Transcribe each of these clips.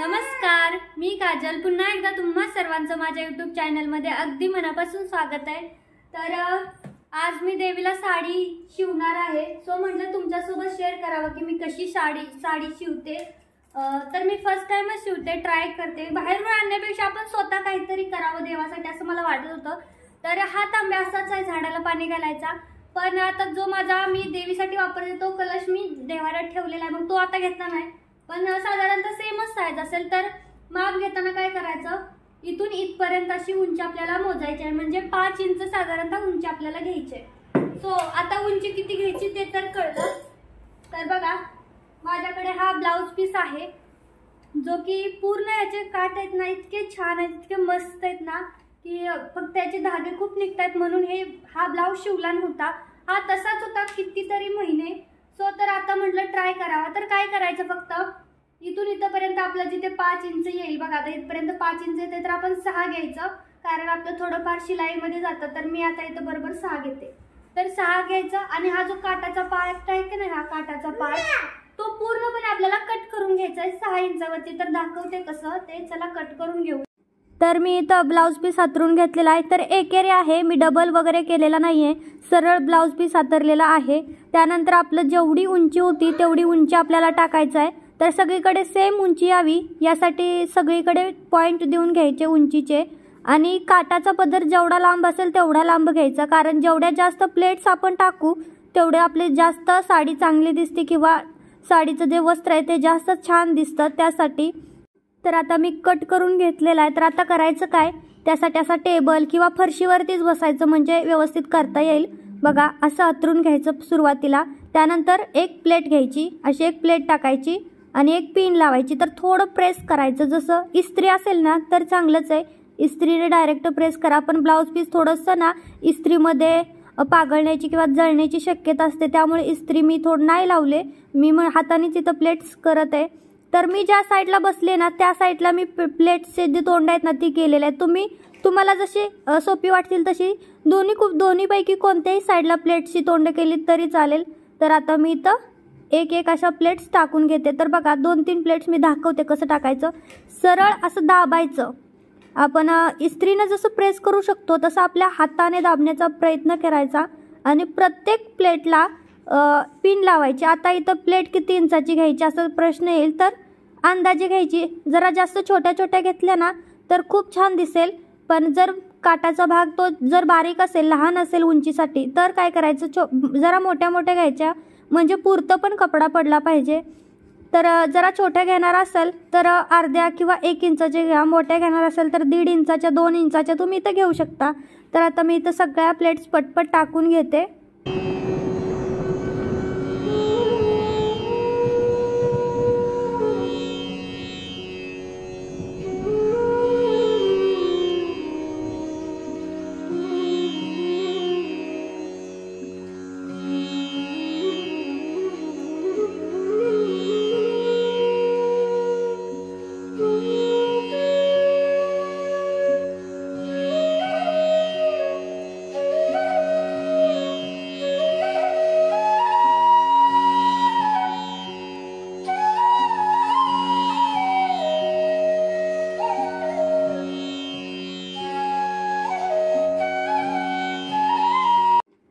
नमस्कार, मी काजल पुन्हा एकदा तुम्हा सर्वांचं माझ्या YouTube चॅनलमध्ये अगदी मनापासून स्वागत आहे। तर आज मी देवीला साडी शिवणार आहे। सो म्हटलं तुमच्यासोबत शेअर करावं की मी कशी साडी शिवते। तर मी फर्स्ट टाइमच शिवते, ट्राय करते। बाहेरून आणण्यापेक्षा आपण स्वतः काहीतरी करावं देवासाठी असं मला वाटत होतं। तर हा तांब्या असाच आहे झाडाला पाणी घालायचा, पण आता जो माझा मी देवीसाठी वापरते तो कलश मी देवाऱ्यात ठेवलेला आहे, मग तो आता घेतला नाही। पण साधारणतः सेमच साईज असेल तर माप घेताना काय करायचं, इथून इथपर्यंत अशी उंची आपल्याला मोजायची आहे, म्हणजे 5 इंच साधारणतः उंची आपल्याला घ्यायची आहे। सो आता उंची किती घ्यायची ते तर कळलं। तर बघा माझ्याकडे हा ब्लाउज पीस आहे जो की पूर्ण याचे काट आहेत ना इतके छान आहेत, इतके मस्त आहेत ना की फक्त याचे धागे खूप निघतात, म्हणून हा ब्लाउज शिवला नव्हता। हा तसाच होता कितीतरी महिने। सो तर आता म्हटलं ट्राय करावा। तर काय करायचं, फक्त इथून इथपर्यंत आपलं जिथे 5 इंच येईल बघा, आता इथपर्यंत 5 इंच येते तर आपण 6 घ्यायचं, कारण आपलं थोडंफार शिलाईमध्ये जातं। तर मी आता इथं बरोबर 6 घेते। तर 6 घ्यायचं आणि हा जो काटाचा पार्ट आहे की नाही, हा काटाचा पार्ट तो पूर्णपणे आपल्याला कट करून घ्यायचा आहे 6 इंचावरती। तर दाखवते कसं ते, चला कट करून घेऊ। तर मी इथं ब्लाउज पीस हातरून घेतलेला आहे। तर एकेरी आहे, मी डबल वगैरे केलेला नाहीये, सरळ ब्लाउज पीस हातरलेला आहे। त्यानंतर आपलं जेवढी उंची होती तेवढी उंची आपल्याला टाकायचं आहे। तर सगळीकडे सेम उंची यावी यासाठी सगळीकडे पॉइंट देऊन घ्यायचे उंचीचे, आणि काटाचा पदर जेवढा लांब असेल तेवढा लांब घ्यायचा, कारण जेवढ्या जास्त प्लेट्स आपण टाकू तेवढे आपले जास्त साडी चांगली दिसते किंवा साडीचं जे वस्त्र आहे ते जास्त छान दिसतं त्यासाठी। तर आता मी कट करून घेतलेला आहे। तर आता करायचं काय, त्यासाठी असा टेबल किंवा फरशीवरतीच बसायचं म्हणजे व्यवस्थित करता येईल। बघा असं अंथरून घ्यायचं सुरुवातीला, त्यानंतर एक प्लेट घ्यायची, अशी एक प्लेट टाकायची आणि एक पिन लावायची। तर थोडं प्रेस करायचं, जसं इस्त्री असेल ना तर चांगलंच आहे, इस्त्रीने डायरेक्ट प्रेस करा। पण ब्लाउज पीस थोडंसं ना इस्त्रीमध्ये पागळण्याची किंवा जळण्याची शक्यता असते, त्यामुळे इस्त्री मी थोडं नाही लावले, मी हातानेच इथं प्लेट्स करत आहे। तर मी ज्या साईडला बसले ना त्या साईडला मी प्लेट्सचे जे तोंड आहेत ना ती केलेले आहेत। तुम्हाला जशी सोपी वाटतील तशी दोन्हीपैकी कोणत्याही साईडला प्लेट्सची तोंड केली तरी चालेल। तर आता मी इथं एक अशा प्लेट्स टाकून घेते। तर बघा 2-3 प्लेट्स मी दाखवते कसं टाकायचं। सरळ असं दाबायचं, आपण इस्त्रीनं जसं प्रेस करू शकतो तसं आपल्या हाताने दाबण्याचा प्रयत्न करायचा आणि प्रत्येक प्लेटला पिन लावायची। आता इथं प्लेट किती इंचाची घ्यायची असा प्रश्न येईल, तर अंदाजे घ्यायची। जरा जास्त छोट्या घेतल्या ना तर खूप छान दिसेल, पण जर काटाचा भाग तो जर बारीक असेल, लहान असेल उंचीसाठी, तर काय करायचं, जरा मोठ्या घ्यायच्या, म्हणजे पुरतं पण कपडा पडला पाहिजे। तर जरा छोट्या घेणार असेल तर अर्ध्या किंवा 1 इंचाचे घ्या, मोठ्या घेणार असेल तर 1.5 इंचाच्या 2 इंचाच्या तुम्ही इथं घेऊ शकता। तर आता मी इथं सगळ्या प्लेट्स पटपट टाकून घेते।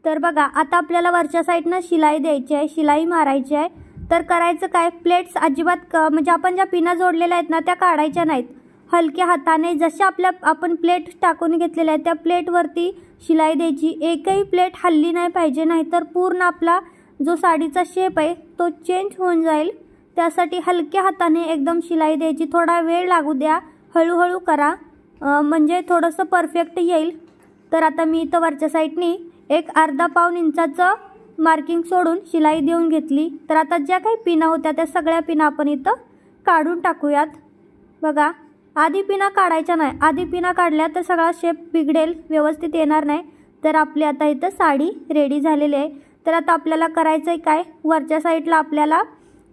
तर बघा आता आपल्याला वरच्या साईडनं शिलाई द्यायची आहे, शिलाई मारायची आहे। तर करायचं काय, प्लेट्स अजिबात म्हणजे आपण ज्या पिना जोडलेल्या आहेत ना त्या काढायच्या नाहीत, हलक्या हाताने जशा आपण प्लेट टाकून घेतलेल्या आहेत त्या प्लेटवरती शिलाई द्यायची। एकही प्लेट हल्ली नाही पाहिजे, नाहीतर पूर्ण आपला जो साडीचा शेप आहे तो चेंज होऊन जाईल। त्यासाठी हलक्या हाताने एकदम शिलाई द्यायची, थोडा वेळ लागू द्या, हळूहळू करा, म्हणजे थोडंसं परफेक्ट येईल। तर आता मी इथं वरच्या साईडनी एक अर्धा-पाऊण इंचाचं मार्किंग सोडून शिलाई देऊन घेतली। तर आता ज्या काही पिना होत्या त्या सगळ्या पिना आपण इथं काढून टाकूयात। बघा आधी पिना काढायच्या नाही, आधी पिना काढल्या तर सगळा शेप बिघडेल, व्यवस्थित येणार नाही। तर आपली आता इथं साडी रेडी झालेली आहे। तर आता आपल्याला करायचं आहे काय, वरच्या साईडला आपल्याला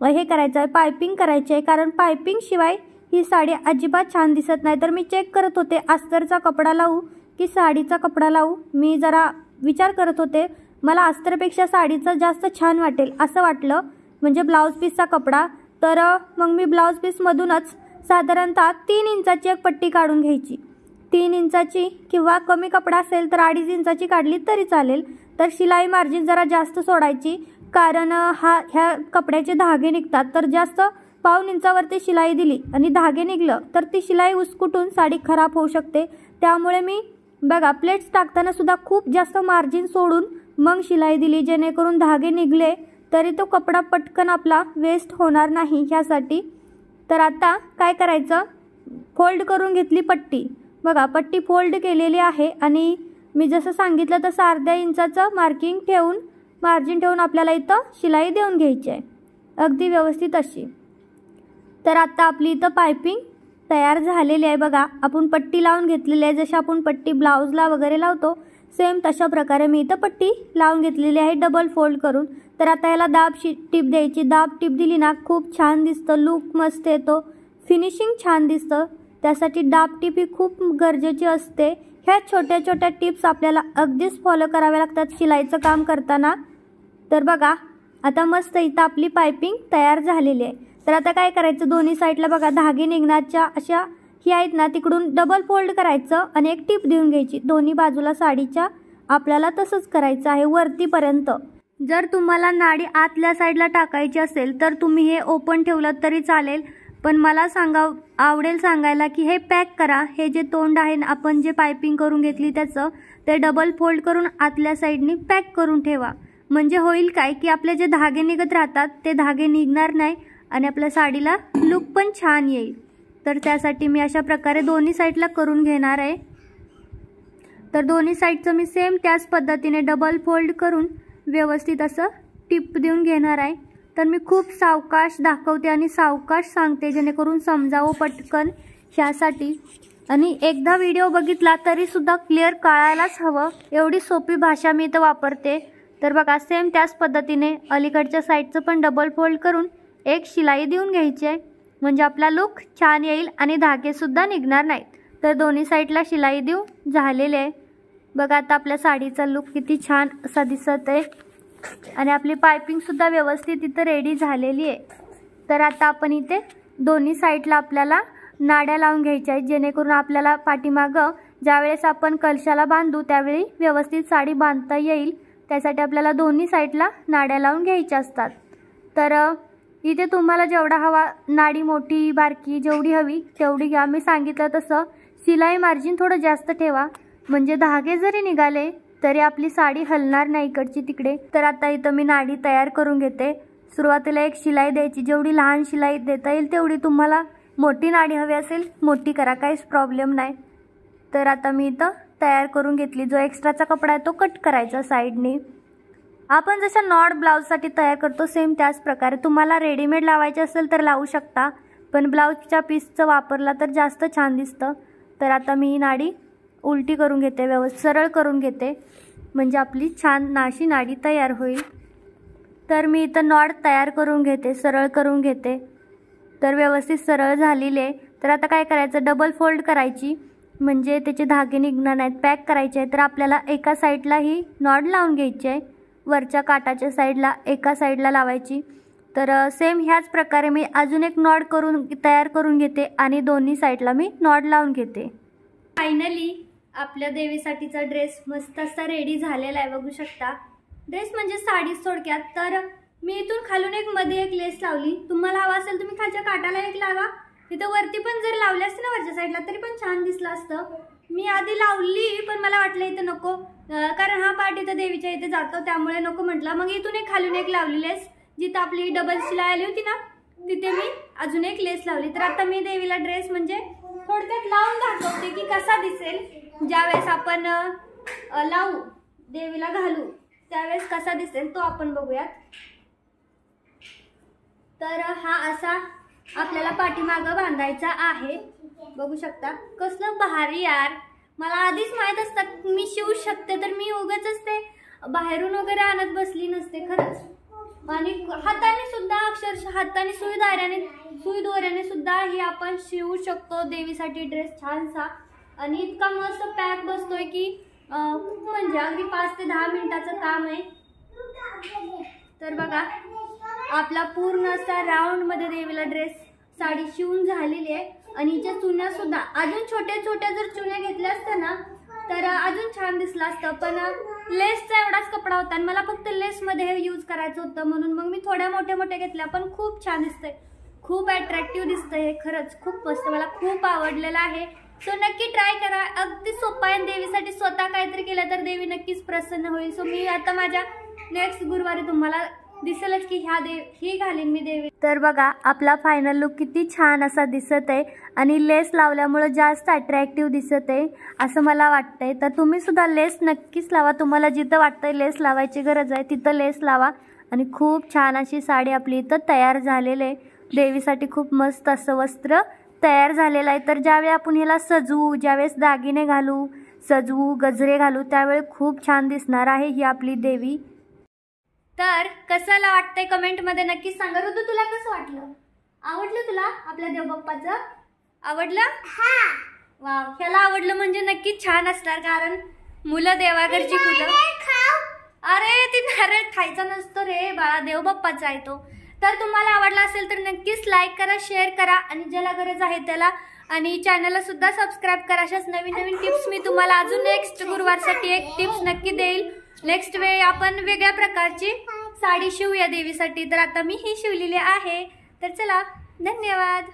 हे करायचं आहे, पायपिंग करायची आहे, कारण पायपिंग शिवाय ही साडी अजिबात छान दिसत नाही। तर मी चेक करत होते अस्तरचा कपडा लावू की साडीचा कपडा लावू, मी जरा विचार करत होते, मला अस्तरपेक्षा साडीचं जास्त छान वाटेल असं वाटलं, म्हणजे ब्लाउज पीसचा कपडा। तर मग मी ब्लाउज पीसमधूनच साधारणतः 3 इंचाची एक पट्टी काढून घ्यायची। 3 इंचाची किंवा कमी कपडा असेल तर 2.5 इंचाची काढली तरी चालेल। तर शिलाई मार्जिन जरा जास्त सोडायची, कारण ह्या कपड्याचे धागे निघतात। तर जास्त 1.5 इंचावरती शिलाई दिली आणि धागे निघलं तर ती शिलाई उसकुटून साडी खराब होऊ शकते। त्यामुळे मी बघा प्लेट्स टाकताना सुद्धा खूप जास्त मार्जिन सोडून मग शिलाई दिली, जेणेकरून धागे निघले तरी तो कपडा पटकन आपला वेस्ट होणार नाही ह्यासाठी। तर आता काय करायचं, फोल्ड करून घेतली पट्टी। बघा पट्टी फोल्ड केलेली आहे आणि मी जसं सांगितलं तसं 1/2 इंचाचं मार्जिन ठेवून आपल्याला इथं शिलाई देऊन घ्यायची आहे, अगदी व्यवस्थित अशी। तर आता आपली इथं पायपिंग तयार झालेली आहे। बघा आपण पट्टी लावून घेतलेली आहे, जशी आपण पट्टी ब्लाऊजला वगैरे लावतो सेम तशा प्रकारे मी इथं पट्टी लावून घेतलेली आहे डबल फोल्ड करून। तर आता याला दाब टीप द्यायची। दाब टीप दिली ना खूप छान दिसतं, लुक मस्त येतो, फिनिशिंग छान दिसतं। त्यासाठी दाब टीप ही खूप गरजेची असते। ह्या छोट्या छोट्या टिप्स आपल्याला अगदीच फॉलो कराव्या लागतात शिलाईचं काम करताना। तर बघा आता मस्त इथं आपली पायपिंग तयार झालेली आहे। तर आता काय करायचं, दोन्ही साईडला बघा धागे निघण्याच्या अशा ही आहेत ना, तिकडून डबल फोल्ड करायचं आणि एक टिप देऊन घ्यायची दोन्ही बाजूला साडीच्या। आपल्याला तसंच करायचं आहे वरतीपर्यंत। जर तुम्हाला नाडी आतल्या साईडला टाकायची असेल तर तुम्ही हे ओपन ठेवलं तरी चालेल, पण मला आवडेल सांगायला की हे पॅक करा। हे जे तोंड आहे आपण जे पायपिंग करून घेतली त्याचं ते डबल फोल्ड करून आतल्या साईडनी पॅक करून ठेवा। म्हणजे होईल काय की आपले जे धागे निघत राहतात ते धागे निघणार नाही आणि आपल्या साडीला लुक पण छान येईल। तर त्यासाठी मी अशा प्रकारे दोन्ही साईडला करून घेणार आहे। तर दोन्ही साईडचं मी सेम त्याच पद्धतीने डबल फोल्ड करून व्यवस्थित असं टिप देऊन घेणार आहे। तर मी खूप सावकाश दाखवते आणि सावकाश सांगते जेणेकरून समजावं पटकन ह्यासाठी। आणि एकदा व्हिडिओ बघितला तरी सुद्धा क्लिअर कळायलाच हवं, एवढी सोपी भाषा मी इथं वापरते। तर बघा सेम त्याच पद्धतीने अलीकडच्या साईडचं पण डबल फोल्ड करून एक शिलाई देऊन घ्यायची आहे, म्हणजे आपला लुक छान येईल आणि धागे सुद्धा निघणार नाहीत। तर दोन्ही साईडला शिलाई देऊन झालेले आहे। बघा आता आपल्या साडीचा लुक किती छान असा दिसत आहे आणि आपली पायपिंग सुद्धा व्यवस्थित इथं रेडी झालेली आहे। तर आता आपण इथे दोन्ही साईडला आपल्याला नाड्या लावून घ्यायच्या आहेत, जेणेकरून आपल्याला पाठीमागं ज्यावेळेस आपण कलशाला बांधू त्यावेळी व्यवस्थित साडी बांधता येईल। त्यासाठी आपल्याला दोन्ही साईडला नाड्या लावून घ्यायच्या असतात। तर इथे तुम्हाला जेवढा हवा, नाडी मोठी बारकी जेवढी हवी तेवढी घ्या। मी सांगितलं तसं शिलाई मार्जिन थोडं जास्त ठेवा, म्हणजे धागे जरी निघाले तरी आपली साडी हलणार नाही इकडची तिकडे। तर आता इथं मी नाडी तयार करून घेते। सुरुवातीला एक शिलाई द्यायची, जेवढी लहान शिलाई देता येईल तेवढी। तुम्हाला मोठी नाडी हवी असेल मोठी करा, काहीच प्रॉब्लेम नाही। तर आता मी इथं तयार करून घेतली। जो एक्स्ट्राचा कपडा आहे तो कट करायचा साईडने। आपण जसं नॉट ब्लाऊजसाठी तयार करतो सेम त्याच प्रकारे तुम्हाला रेडीमेड लावायचे असेल तर लावू शकता, पण ब्लाऊजच्या पीसचं वापरला तर जास्त छान दिसतं। तर आता मी ही नाडी उलटी करून घेते, व्यवस्थित सरळ करून घेते, म्हणजे आपली छान नाशी नाडी तयार होईल। तर मी इथं नॉट तयार करून घेते, सरळ करून घेते। तर व्यवस्थित सरळ झालेली आहे। तर आता काय करायचं, डबल फोल्ड करायची, म्हणजे त्याचे धागे निघणार नाहीत, पॅक करायचे आहे। तर आपल्याला एका साईडला ही नॉट लावून घ्यायची आहे, वरच्या काटाच्या साईडला एका साईडला लावायची। तर सेम ह्याच प्रकारे मी अजून एक नॉट तयार करून घेते आणि दोन्ही साईडला मी नॉट लावून घेते। फायनली आपल्या देवीसाठीचा ड्रेस मस्त असा रेडी झालेला आहे, बघू शकता। ड्रेस म्हणजे साडीच थोडक्यात। तर मी इथून खालून एक मध्ये एक लेस लावली, तुम्हाला हवा असेल तुम्ही खालच्या काटाला एक लावा। इथं वरती पण जर लावले असते ना वरच्या साईडला तरी पण छान दिसलं असतं। मी आधी लावली पण मला वाटलं इथं नको, कारण हा पार्ट इथं देवीच्या इथे जातो त्यामुळे नको म्हटलं। मग इथून एक खालून एक लावली लेस, जिथं आपली डबल शिलाई आली होती ना तिथे मी अजून एक लेस लावली। तर आता मी देवीला ड्रेस म्हणजे थोडक्यात लावून दाखवते की कसा दिसेल ज्यावेळेस आपण लावू, देवीला घालू त्यावेळेस कसा दिसेल तो आपण बघूयात। तर हा असा आपल्याला पाठीमागं बांधायचा आहे, बघू शकता। कसलं भारी यार, मला आधीच माहित असतं मी शिवू शकते तर मी उगाचच ते बाहेरून वगैरे आणत बसली नसते खरंच। आणि हाताने सुद्धा अक्षरशः हाताने सुई दोऱ्याने सुद्धा हे आपण शिवू शकतो देवीसाठी ड्रेस छानसा। आणि इतका मस्त पॅक बसतोय की खूप म्हणजे अगदी 5 ते 10 मिनिटाचं काम आहे। तर बघा आपला पूर्ण असा राऊंड मध्ये देवीला ड्रेस साडी शिवून झालेली आहे आणि हिच्या चुन्या सुद्धा अजून छोट्या छोट्या जर चुन्या घेतल्या असत्या ना तर अजून छान दिसलं असतं, पण लेसचा एवढाच कपडा होता आणि मला फक्त लेसमध्ये हे यूज करायचं होतं म्हणून मग मी थोड्या मोठ्या मोठ्या घेतल्या, पण खूप छान दिसतंय, खूप अट्रॅक्टिव्ह दिसतंय हे, खरंच खूप मस्त, मला खूप आवडलेलं आहे. सो नक्की ट्राय करा, अगदी सोपा आहे. देवीसाठी स्वतः काहीतरी केलं तर देवी नक्कीच प्रसन्न होईल. सो मी आता माझ्या नेक्स्ट गुरुवारी तुम्हाला दिसेलच की ही घालीन मी देवी. तर बघा आपला फायनल लुक किती छान असा दिसत आहे आणि लेस लावल्यामुळे जास्त अट्रॅक्टिव्ह दिसत आहे असं मला वाटतंय. तर तुम्ही सुद्धा लेस नक्कीच लावा, तुम्हाला जिथं वाटतंय लेस लावायची गरज आहे तिथं लेस लावा. आणि खूप छान अशी साडी आपली इथं तयार झालेली आहे. देवीसाठी खूप मस्त असं वस्त्र तयार झालेलं आहे. तर ज्यावेळी आपण ह्याला सजवू, ज्यावेळेस दागिने घालू, सजवू, गजरे घालू, त्यावेळी खूप छान दिसणार आहे ही आपली देवी. तर कसाला वाटतंय कमेंटमध्ये नक्कीच सांगा. ऋतू तुला कसं वाटलं? आवडलं तुला आपल्या देवबाप्पाचं? आवडलं? वाव, ह्याला आवडलं म्हणजे नक्कीच छान असणार, कारण मुलं देवाघरची फुलं. अरे ती नारळ खायचा नसतो रे बाळा, देवबाप्पाचा आहे तो. तर तुम्हाला आवडला असेल तर नक्कीच लाईक करा, शेअर करा आणि ज्याला गरज आहे त्याला, आणि चॅनलला सुद्धा सबस्क्राईब करा. अशाच नवीन नवीन टिप्स मी तुम्हाला अजून नेक्स्ट गुरुवारसाठी एक टिप्स नक्की देईल. नेक्स्ट वेळी आपण वेगळ्या प्रकारची साडी शिवूया देवीसाठी. तर आता मी ही शिवलेली आहे. तर चला, धन्यवाद.